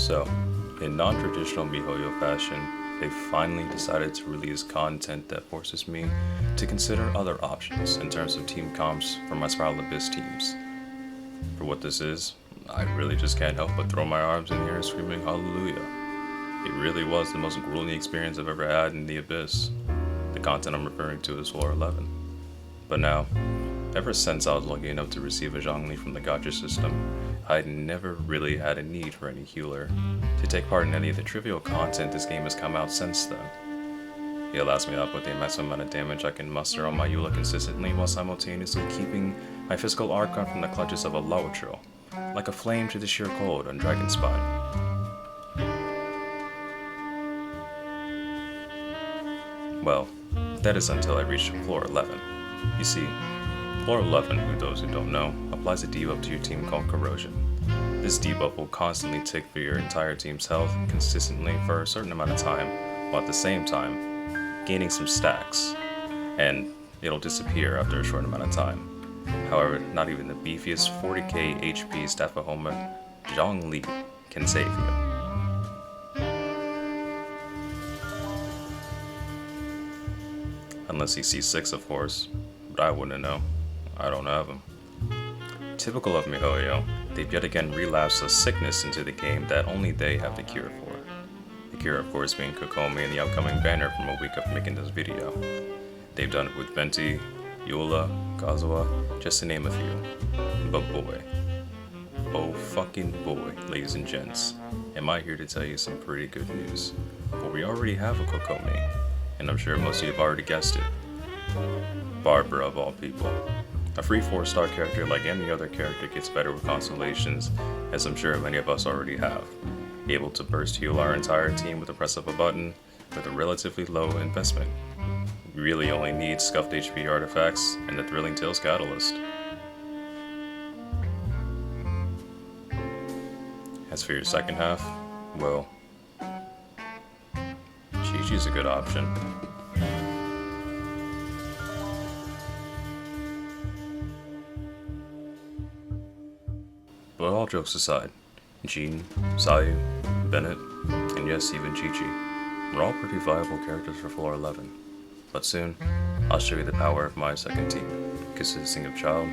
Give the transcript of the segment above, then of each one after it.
So, in non-traditional MiHoYo fashion, they finally decided to release content that forces me to consider other options in terms of team comps for my Spiral Abyss teams. For what this is, I really just can't help but throw my arms in the air screaming hallelujah. It really was the most grueling experience I've ever had in the Abyss. The content I'm referring to is Floor 11. But now, ever since I was lucky enough to receive a Zhongli from the gacha system, I'd never really had a need for any healer to take part in any of the trivial content this game has come out since then. It allows me to output the maximum amount of damage I can muster on my Eula consistently while simultaneously keeping my physical Archon from the clutches of a Lotro, like a flame to the sheer cold on Dragon Spine. Well, that is until I reach floor 11. You see, floor 11, for those who don't know, applies a debuff to your team called Corrosion. This debuff will constantly tick for your entire team's health consistently for a certain amount of time, while at the same time, gaining some stacks, and it'll disappear after a short amount of time. However, not even the beefiest 40k HP Staphahoma Zhongli can save you. Unless he's C6, of course, but I wouldn't know. I don't have him. Typical of MiHoYo, they've yet again relapsed a sickness into the game that only they have the cure for. The cure, of course, being Kokomi in the upcoming banner from a week of making this video. They've done it with Venti, Eula, Kazuha, just to name a few. But boy, oh fucking boy, ladies and gents, am I here to tell you some pretty good news. But we already have a Kokomi, and I'm sure most of you have already guessed it. Barbara of all people. A free 4-star character like any other character gets better with constellations, as I'm sure many of us already have. Able to burst heal our entire team with the press of a button, with a relatively low investment. We really only need scuffed HP artifacts and the Thrilling Tales catalyst. As for your second half, well, Chi-Chi's a good option. But all jokes aside, Jean, Sayu, Bennett, and yes, even Chi-Chi, are all pretty viable characters for floor 11. But soon, I'll show you the power of my second team, consisting of Child,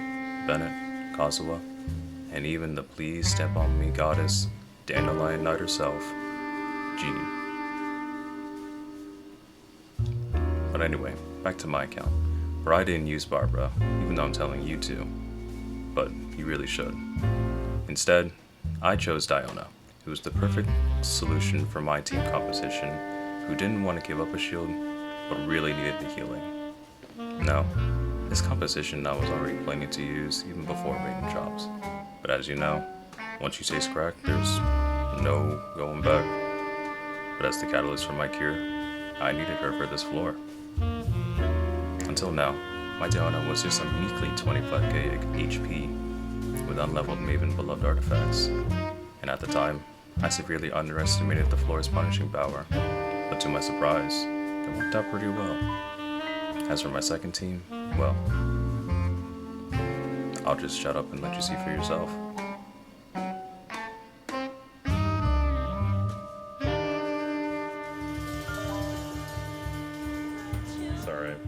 Bennett, Kazuha, and even the please step on me goddess, Dandelion Knight herself, Jean. But anyway, back to my account, where I didn't use Barbara, even though I'm telling you to. But you really should. Instead, I chose Diona, who was the perfect solution for my team composition, who didn't want to give up a shield, but really needed the healing. Now, this composition I was already planning to use even before making drops, but as you know, once you taste crack, there's no going back. But as the catalyst for my cure, I needed her for this floor. Until now, my Diona was just a meekly 25k HP, with unleveled Maven beloved artifacts, and at the time, I severely underestimated the floor's punishing power, but to my surprise, it worked out pretty well. As for my second team, well, I'll just shut up and let you see for yourself. It's alright.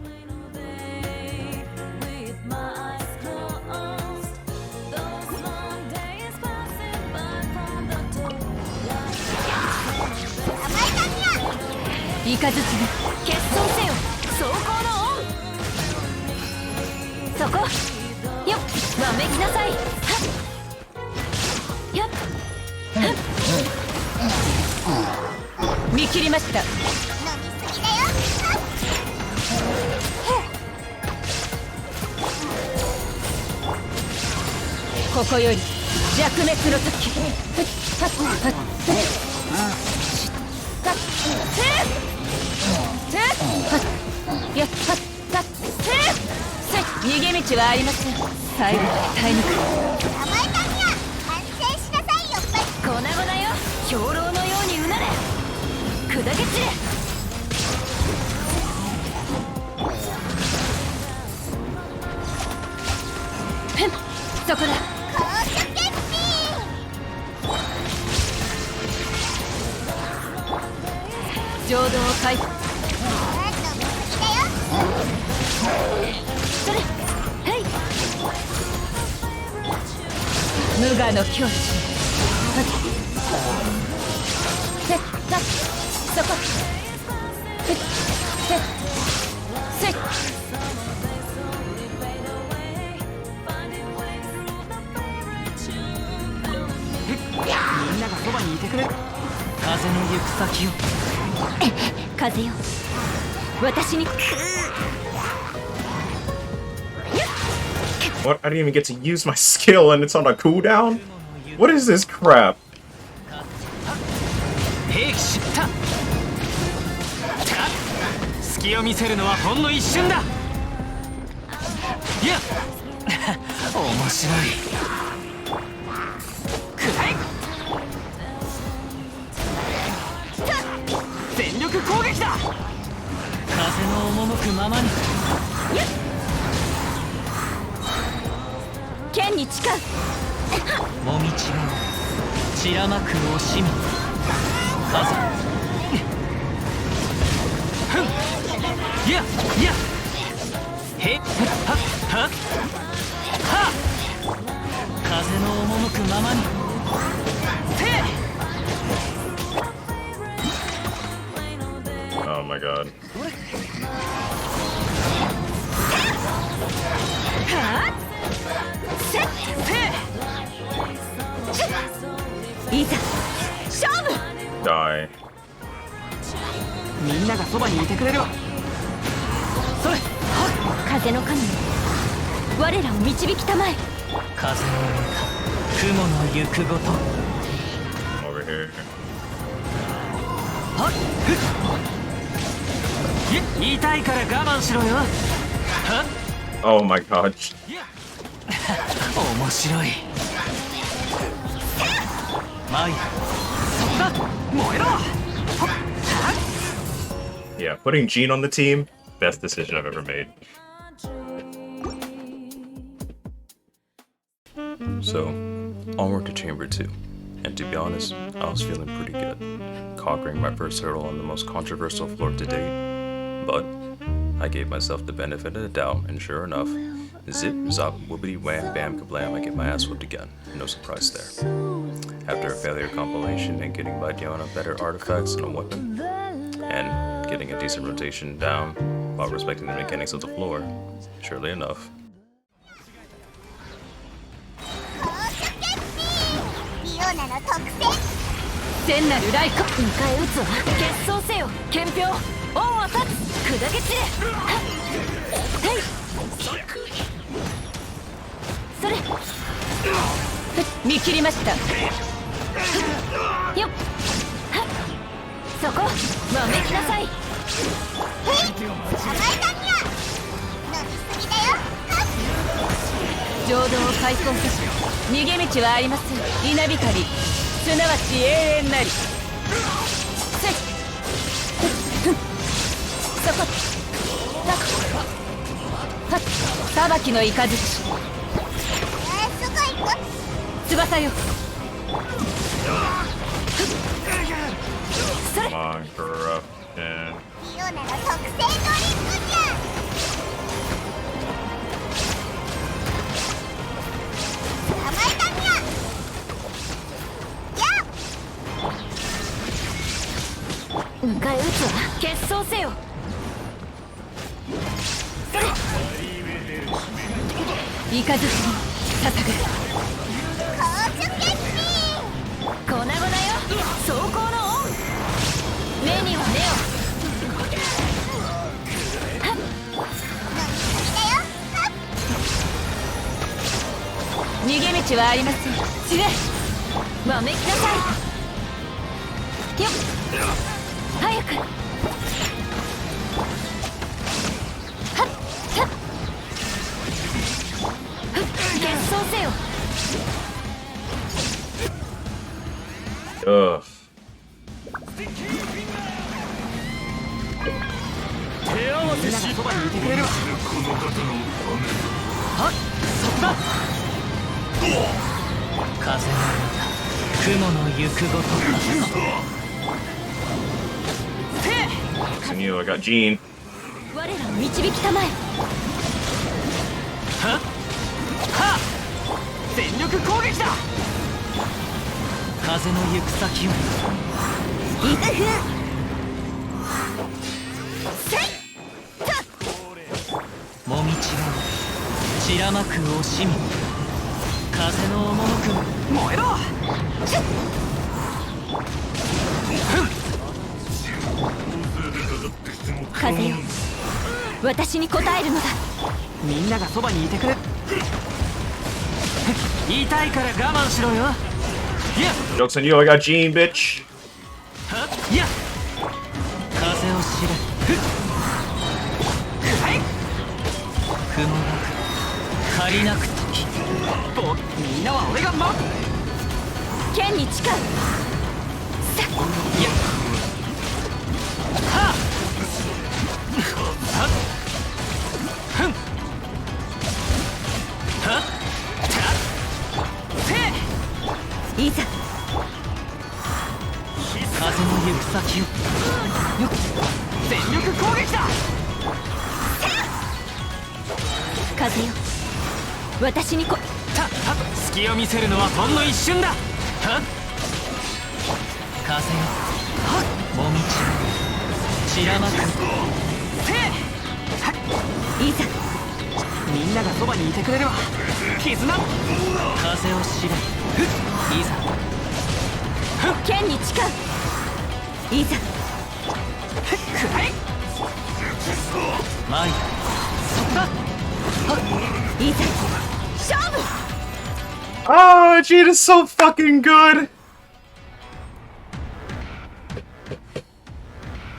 イカズチに結束せよ走行のオンそこよっわめきなさいはっよっはっ見切りました飲みすぎだよここより弱滅の時逃げ道はありません。最後まで耐え抜く。甘えたにゃ反省しなさいよ。粉々よ兵糧のようにうなれ砕け散れ。そこだ。高速決心。浄土を解放。それ、はい。無我の境地。せっ、さ、そこ。せっ、せっ、せっ。みんながそばにいてくれ。風の行く先を。風よ、私に。 What? I didn't even get to use my skill and it's on a cooldown? What is this crap? 兵器出た。隙を見せるのはほんの一瞬だ。いや面白い。くらえ。全力攻撃だ。風の赴くままに。剣に誓う。もみちが散らまく惜しみ。風。ふん。いやいや。へっはっはっは。風の赴くままに。て。Oh my god. いざ勝負。 Die. みんながそばにいてくれるわ。それ。風の神よ、我らを導きたまえ。風の雲の行くごと。 Over here. はっふっ。痛いから我慢しろよ。はっ。 Oh my god. 面白い。マイ、そこだ。燃えろ。 Yeah, putting Gene on the team, best decision I've ever made. So, onward to Chamber 2. And to be honest, I was feeling pretty good, conquering my first hurdle on the most controversial floor to date. But I gave myself the benefit of the doubt, and sure enough, zip, zop, whoopity, wham, bam, kablam, I get my ass whooped again. No surprise there. After a failure compilation and getting by Diona better artifacts and a weapon, and getting a decent rotation down while respecting the mechanics of the floor, surely enough, 聖なる雷光、迎え撃つわ。決闘せよ、憲兵。王は立つ。砕け散れ。はい。それ。見切りました。よっ。そこ。わめきなさい。へい。甘えたにゃ。飲みすぎだよ。浄土を開墾せし、逃げ道はありません。稲光、すなわち永遠なり。せい。そこ。はっ。裁きの雷。翼よ。それ。 Come on, corruption. イオナの特製ドリンクじゃ。甘えたにゃ。やっ。迎え撃つわ。決闘せよ。それ。イカズチに捧ぐ。粉々よ。走行のオン。目には目を。はっ。逃げ道はありません。散れ。わめきなさい。よっ。早く。はっ。はっ。決闘せよ。 Ugh. 手合わせしそばにいてくれるわ。はっ、そこだ。風の雲の行くごと。せい。Jokes on you, I got Gene. 我らを導きたまえ。はっはっ全力攻撃だ。風の行く先を。いくふせいもみちが散らまく惜しみ。風の赴く燃えろ。風よ、私に応えるのだ。みんながそばにいてくれ。痛いから我慢しろよ。いや Jokes on you, I got Gene, bitch. いや風を知れ。はい雲なく借りなく時。みんなは俺が守る。剣に誓う。さいやはっはっふんはったっせいざ風の行く先を。よっ全力攻撃だ。風よ、私に隙を見せるのはほんの一瞬だ。はっ風よもみち散らまくせいざみんながそばにいてくれるわ。絆風を知れ。いざ剣に誓う。いざくらえ前そこだ。いざ勝負。 Oh, Gene is so fucking good.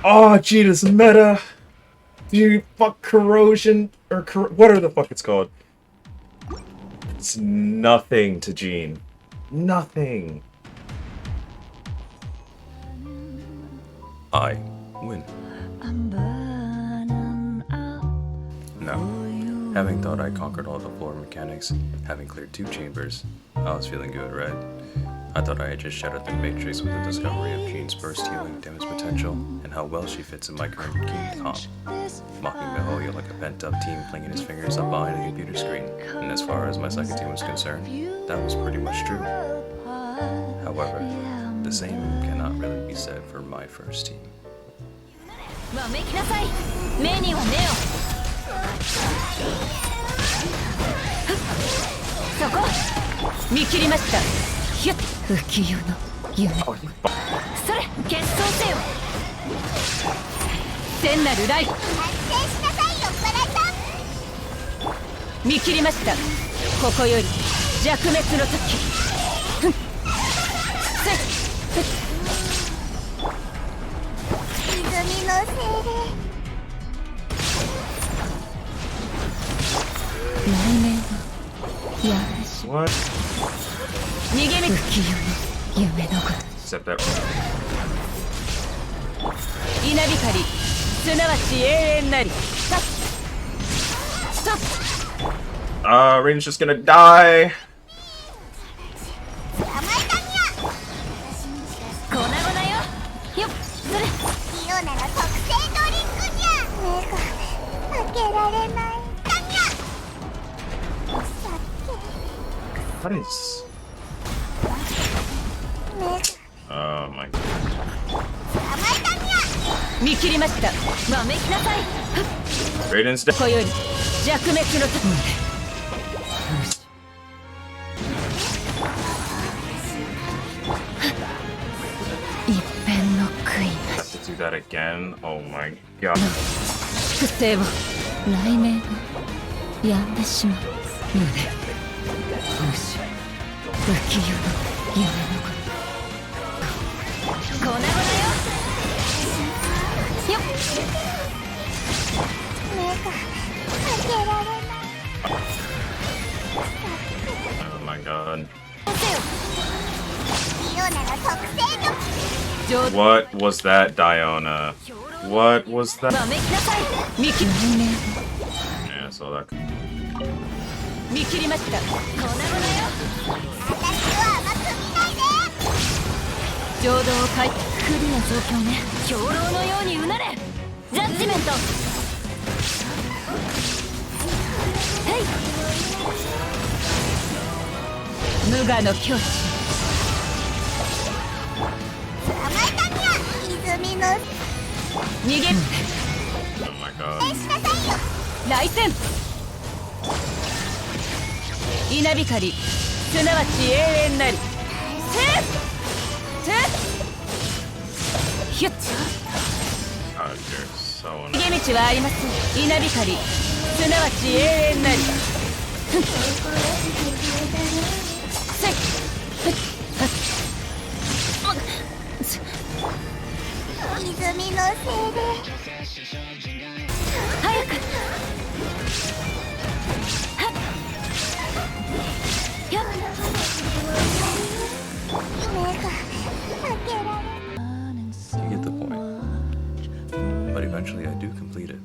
Oh, Gene is meta. Dude, fuck corrosion or whatever the fuck it's called. It's nothing to Gene. Nothing. I win. Now, having thought I conquered all the floor mechanics, having cleared 2 chambers, I was feeling good, right? I thought I had just shattered the matrix with the discovery of Jean's burst healing damage potential and how well she fits in my current king comp. Mocking Mihoyo like a pent-up teen flinging his fingers up behind a computer screen, and as far as my second team was concerned, that was pretty much true. However, the same cannot really be said for my first team. わめきなさい。目には目を。そこ見切りました。ひゅっ浮世の夢。それ決闘せよ。聖なるライフ。見切りました。ここより弱滅の時。ふんせっ泉の精霊。内面のやらし What? 逃げ目浮世の夢のこと。 Except that. 稲光すなわち永遠なり。さっさっ Raiden's just gonna die. 粉々よ。よっそれイオナの特製ドリンクじゃ。目が開けられない。 What is? Oh my god. 見切りました。わめきなさい。 Raiden's dead. ここより弱滅の時。一片の悔い Have to do that again. Oh my god. 複製を雷鳴が病んでしまう胸。無視浮世の夢のこと粉々よ。よっ目が開けられない。 Oh my god. イオナの特製の上手。 What was that, Diona? What was that? わめきなさい。見切り Yeah, I saw that. 見切りました。粉々よ。私は甘く見ないで。浄土を変え不利な状況ね。兵糧のようにうなれ。ジャッジメント。はい無我の境地。捕まえたにゃ泉の逃げ Oh my god. しなさいよ。来戦稲光すなわち永遠なり。ヒュッ God, you're so 逃げ道はありません。稲光すなわち永遠なり。せい泉のせいで早くやっ夢が開けられ You get the point. But eventually I do complete it.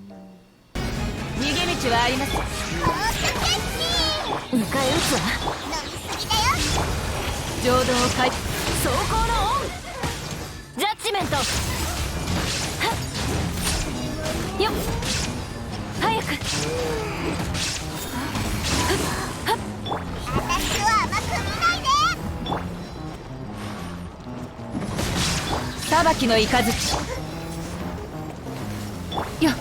逃げ道はあります。迎え撃つわ。浄土を開走行のオン。ジャッジメント。はっよっ早く。私は甘く見ないで。裁きの雷。よっ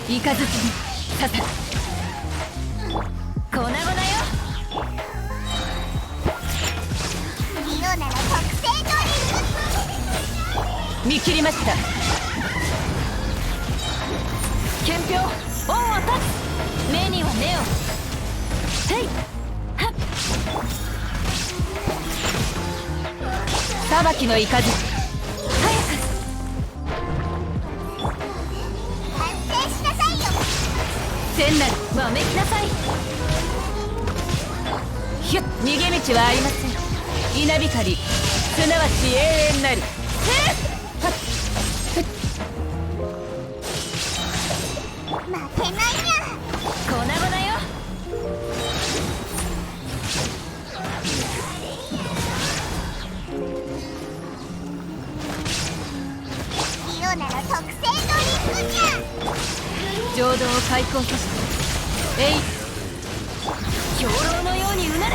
雷に刺さる。粉々よ。リオなら特製ドリンク。見切りました。憲兵恩を断つ。目には目を。はいはっ裁きの雷。早く千なるわめきなさい。ひゅっ逃げ道はありません。稲光すなわち永遠なり。負けないにゃ粉々よ。リオなら特製ドリンクにゃ。浄土を開墾させてえい兵糧のようにうなれ。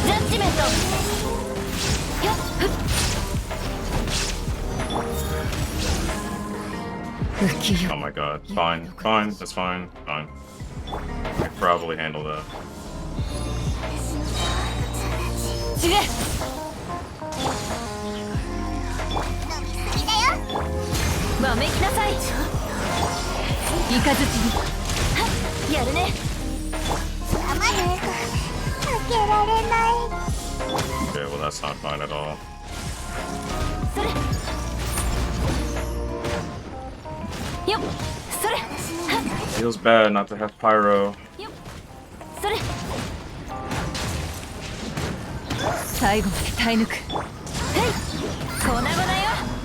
ジャッジメント。やっふっ浮世 Oh my god. Fine. Fine. That's fine. Fine. I could probably handle that. 散れわめきなさい。イカズチにはっやるね。甘いね開けられない。 Okay, well that's not fine at all. それよっそれはっ Feels bad not to have pyro. よっそれ最後まで耐え抜く。はい粉々よ。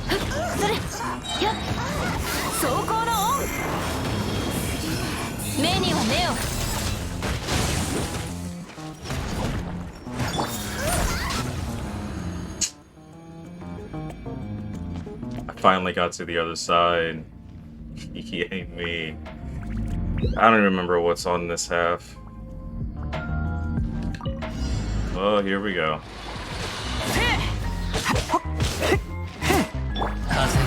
はっそれよっ走行のオン。目には目を。I finally got to the other side. Yay me. I don't even remember what's on this half. Oh, here we go. 風の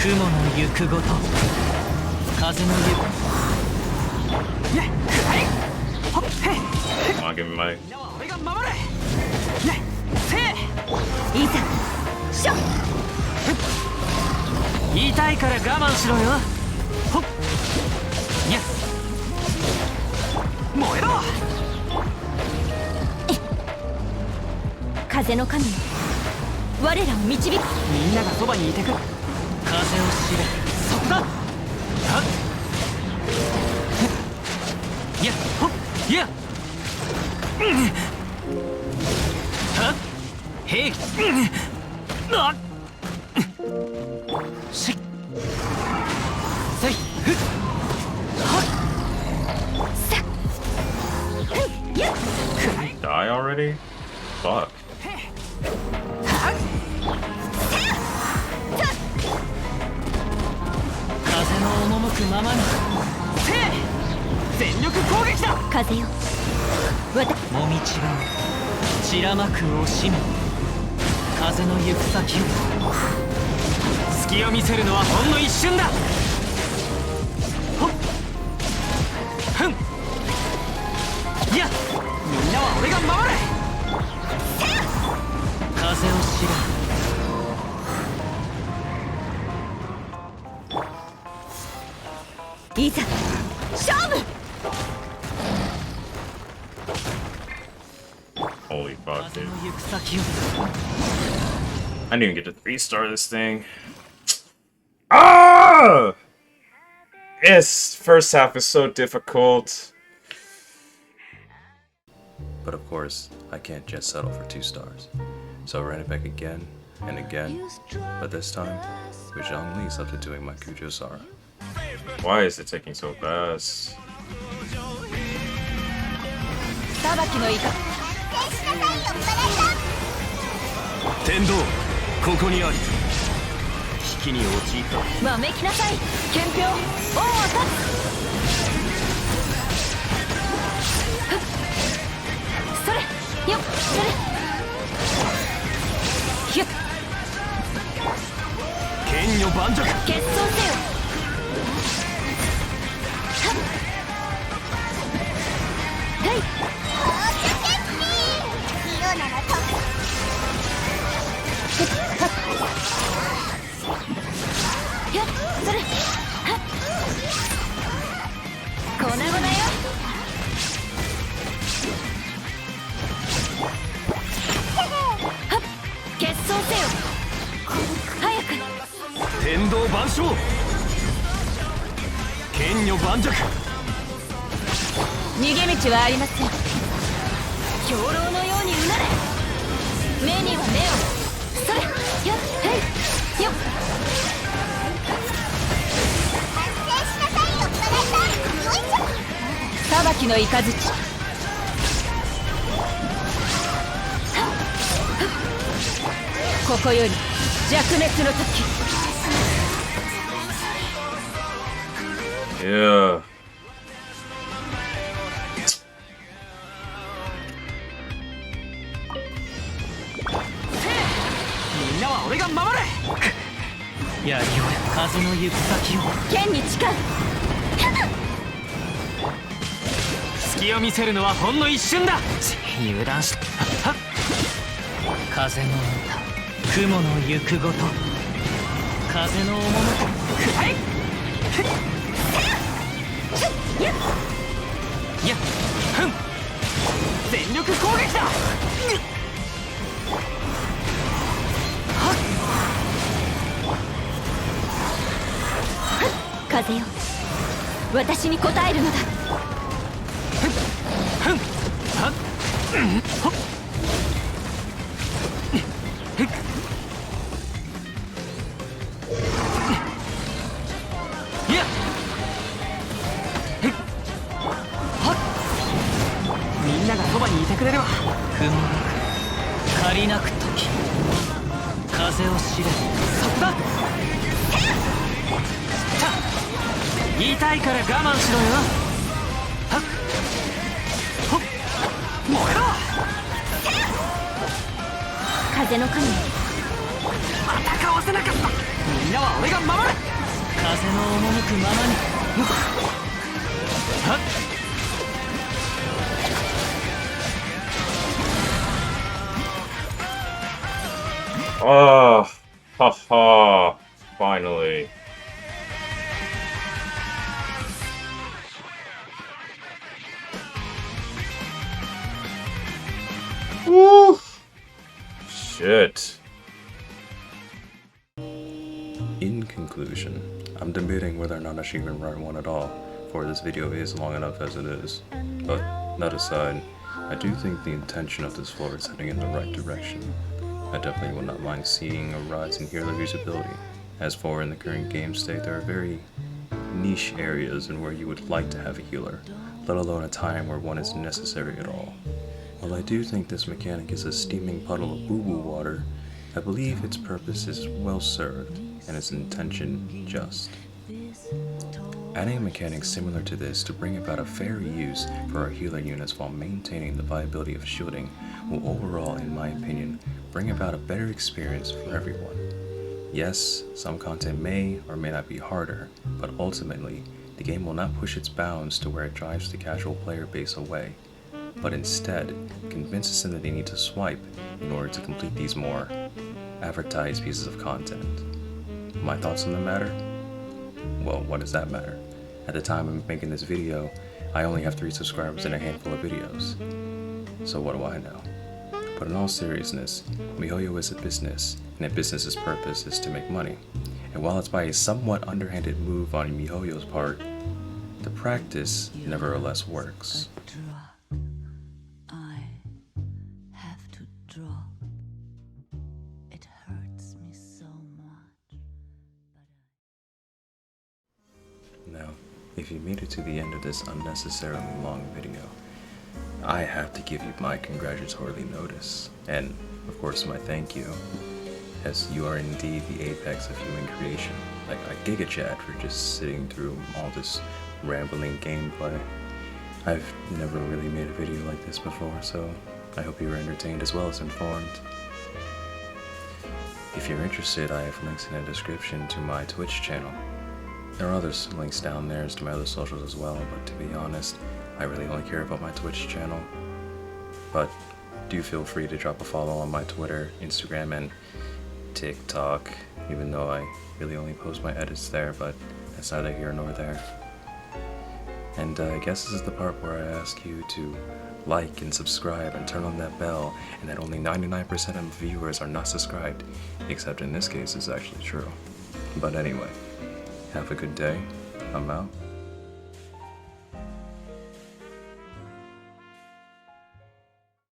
雲の行くごと風の行く Come on, give me my. 俺が守れせいざしょ痛いから我慢しろよほっにゃ燃えろ風の神よ我らを導く。みんながそばにいてく風を知れそこだはっいやほっいやはっへいあっしっせいふっはっさふんやっ Die already? Fuck. はっままにせい全力攻撃だ風よもみちばを散らまく惜しめ風の行く先を隙を見せるのはほんの一瞬だほっふんいやみんなは俺が守れ風を知らいざ勝負 Holy fuck, 風 dude. の行く先を I didn't even get to 3-star this thing. Ah! Yes, first half is so difficult. But of course, I can't just settle for 2 stars. So I ran it back again and again, but this time, with Zhongli substituting my Kujo-Sara. Why is it taking so fast? 裁きのイカ天道ここにあり危機に陥ったわめきなさい憲兵王を立つそれよっそれひゅっ剣女盤石決闘せよはっはいやっそれはっ粉々よはっ決闘せよ早く天道万象剣女盤石逃げ道はありません兵糧のようにうなれ目には目をそれよっへいよっ裁きの雷ここより弱熱の時 Yeah. みんなは俺が守れやりよ風の行く先を剣に誓う隙を見せるのはほんの一瞬だ油断しはっ風の歌雲の行くごと風の赴くはいいやふん全力攻撃だ風よ私に応えるのだふんはっほっいやはっみんながそばにいてくれれば雲なく借りなく時風を知れそこだ言いたいから我慢しろよはっほっ燃えろ風の神またかわせなかったみんなは俺が守る風の赴くままにはっ Oh, haha. Finally. Woo! Shit. In conclusion, I'm debating whether or not I should even run one at all, for this video is long enough as it is. But, that aside, I do think the intention of this floor is heading in the right direction. I definitely will not mind seeing a rise in healer usability. As for in the current game state, there are very niche areas in where you would like to have a healer, let alone a time where one is necessary at all. While I do think this mechanic is a steaming puddle of boo-boo water, I believe its purpose is well served and its intention just. Adding a mechanic similar to this to bring about a fair use for our healer units while maintaining the viability of shielding will overall, in my opinion, bring about a better experience for everyone. Yes, some content may or may not be harder, but ultimately, the game will not push its bounds to where it drives the casual player base away, but instead convinces them that they need to swipe in order to complete these more advertised pieces of content. My thoughts on the matter? Well, what does that matter? At the time I'm making this video, I only have 3 subscribers and a handful of videos. So what do I know? But in all seriousness, MiHoYo is a business, and a business's purpose is to make money. And while it's by a somewhat underhanded move on MiHoYo's part, the practice nevertheless works. I have to drop. It hurts me so much. Now, if you made it to the end of this unnecessarily long video, I have to give you my congratulatory notice, and of course my thank you, as you are indeed the apex of human creation. Like a Giga Chat for just sitting through all this rambling gameplay. I've never really made a video like this before, so I hope you were entertained as well as informed. If you're interested, I have links in the description to my Twitch channel. There are other links down there as to my other socials as well, but to be honest, I really only care about my Twitch channel. But do feel free to drop a follow on my Twitter, Instagram, and TikTok, even though I really only post my edits there, but that's neither here nor there. And I guess this is the part where I ask you to like and subscribe and turn on that bell, and that only 99% of viewers are not subscribed, except in this case it's actually true. But anyway, have a good day. I'm out.